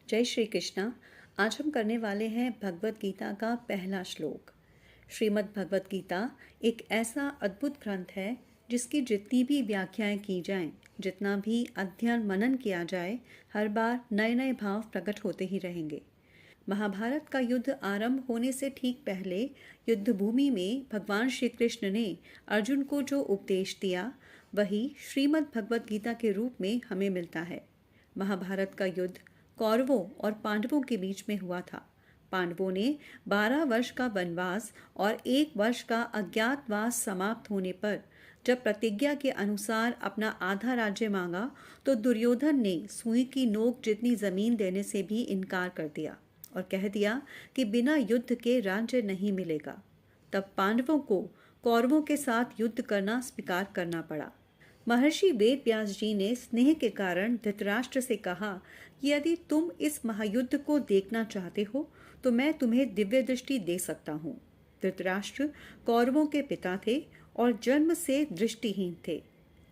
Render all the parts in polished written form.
जय श्री कृष्णा। आज हम करने वाले हैं भगवत गीता का पहला श्लोक। श्रीमद् भगवत गीता एक ऐसा अद्भुत ग्रंथ है जिसकी जितनी भी व्याख्याएं की जाएं, जितना भी अध्ययन मनन किया जाए, हर बार नए नए भाव प्रकट होते ही रहेंगे। महाभारत का युद्ध आरंभ होने से ठीक पहले युद्ध भूमि में भगवान श्री कृष्ण ने अर्जुन को जो उपदेश दिया, वही श्रीमद् भगवत गीता के रूप में हमें मिलता है। महाभारत का युद्ध कौरवों और पांडवों के बीच में हुआ था। पांडवों ने 12 वर्ष का वनवास और 1 वर्ष का अज्ञातवास समाप्त होने पर जब प्रतिज्ञा के अनुसार अपना आधा राज्य मांगा, तो दुर्योधन ने सुई की नोक जितनी जमीन देने से भी इनकार कर दिया और कह दिया कि बिना युद्ध के राज्य नहीं मिलेगा। तब पांडवों को कौरवों के साथ युद्ध करना स्वीकार करना पड़ा। महर्षि वेद व्यास जी ने स्नेह के कारण धृतराष्ट्र से कहा कि यदि तुम इस महायुद्ध को देखना चाहते हो तो मैं तुम्हें दिव्य दृष्टि दे सकता हूँ। धृतराष्ट्र कौरवों के पिता थे और जन्म से दृष्टिहीन थे।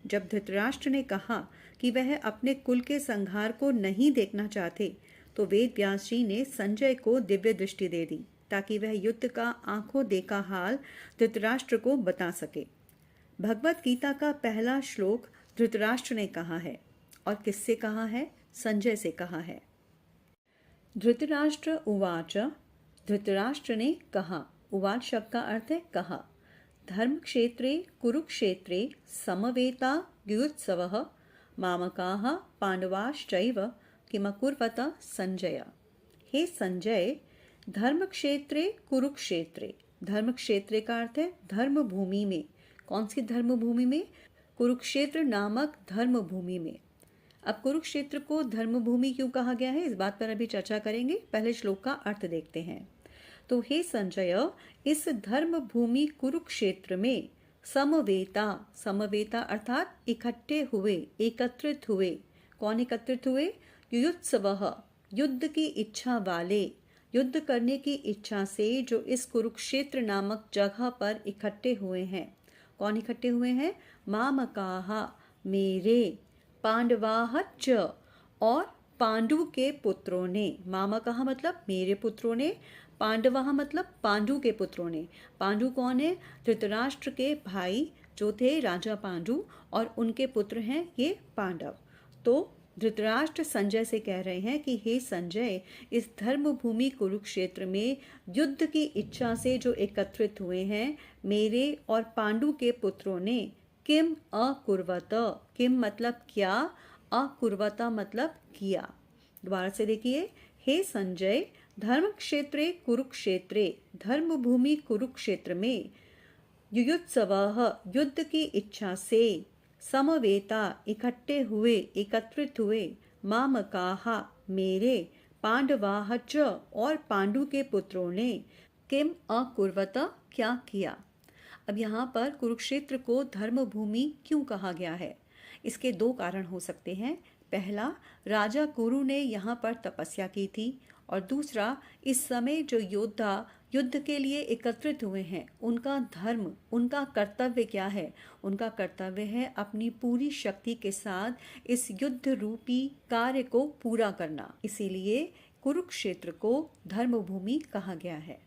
जब धृतराष्ट्र ने कहा कि वह अपने कुल के संहार को नहीं देखना चाहते, तो वेद व्यास जी ने संजय को दिव्य दृष्टि दे दी ताकि वह युद्ध का आंखों देखा हाल धृतराष्ट्र को बता सके। भगवत गीता का पहला श्लोक धृतराष्ट्र ने कहा है और किससे कहा है? संजय से कहा है। धृतराष्ट्र उवाच, धृतराष्ट्र ने कहा। उवाच शब्द का अर्थ है कहा। धर्म क्षेत्रे कुरुक्षेत्रे समवेता युयुत्सवः मामकाः पांडवाश्चैव किमकुर्वत संजय। हे संजय, धर्म क्षेत्रे कुरुक्षेत्रे, धर्म क्षेत्र का अर्थ है धर्म भूमि में। कौन सी धर्म भूमि में? कुरुक्षेत्र नामक धर्म भूमि में। अब कुरुक्षेत्र को धर्म भूमि क्यों कहा गया है, इस बात पर अभी चर्चा करेंगे। पहले श्लोक का अर्थ देखते हैं। तो हे संजय, इस धर्म भूमि कुरुक्षेत्र में समवेता, समवेता अर्थात इकट्ठे हुए, एकत्रित हुए। कौन एकत्रित हुए? युयुत्सवः, युद्ध की इच्छा वाले, युद्ध करने की इच्छा से जो इस कुरुक्षेत्र नामक जगह पर इकट्ठे हुए हैं। कौन इकट्ठे हुए हैं? मामकाः, मेरे, पांडवाः च, और पांडु के पुत्रों ने। मामकाः मतलब मेरे पुत्रों ने, पांडवाः मतलब पांडु के पुत्रों ने। पांडु कौन है? धृतराष्ट्र के भाई जो थे राजा पांडु, और उनके पुत्र हैं ये पांडव। तो धृतराष्ट्र संजय से कह रहे हैं कि हे संजय, इस धर्मभूमि कुरुक्षेत्र में युद्ध की इच्छा से जो एकत्रित हुए हैं मेरे और पांडु के पुत्रों ने, किम अकुर्वत, किम मतलब क्या, अकुर्वत मतलब किया। दोबारा से देखिए। हे संजय, धर्म क्षेत्रे कुरुक्षेत्रे, धर्मभूमि कुरुक्षेत्र में, युयुत्सवः युद्ध की इच्छा से, समवेता इकट्ठे हुए, एकत्रित हुए, मामकाः मेरे, पांडवाः च और पांडु के पुत्रों ने, किम अकुर्वत क्या किया। अब यहाँ पर कुरुक्षेत्र को धर्मभूमि क्यों कहा गया है? इसके 2 कारण हो सकते हैं। पहला, राजा कुरु ने यहाँ पर तपस्या की थी, और दूसरा, इस समय जो योद्धा युद्ध के लिए एकत्रित हुए हैं उनका धर्म, उनका कर्तव्य क्या है? उनका कर्तव्य है अपनी पूरी शक्ति के साथ इस युद्ध रूपी कार्य को पूरा करना। इसीलिए कुरुक्षेत्र को धर्मभूमि कहा गया है।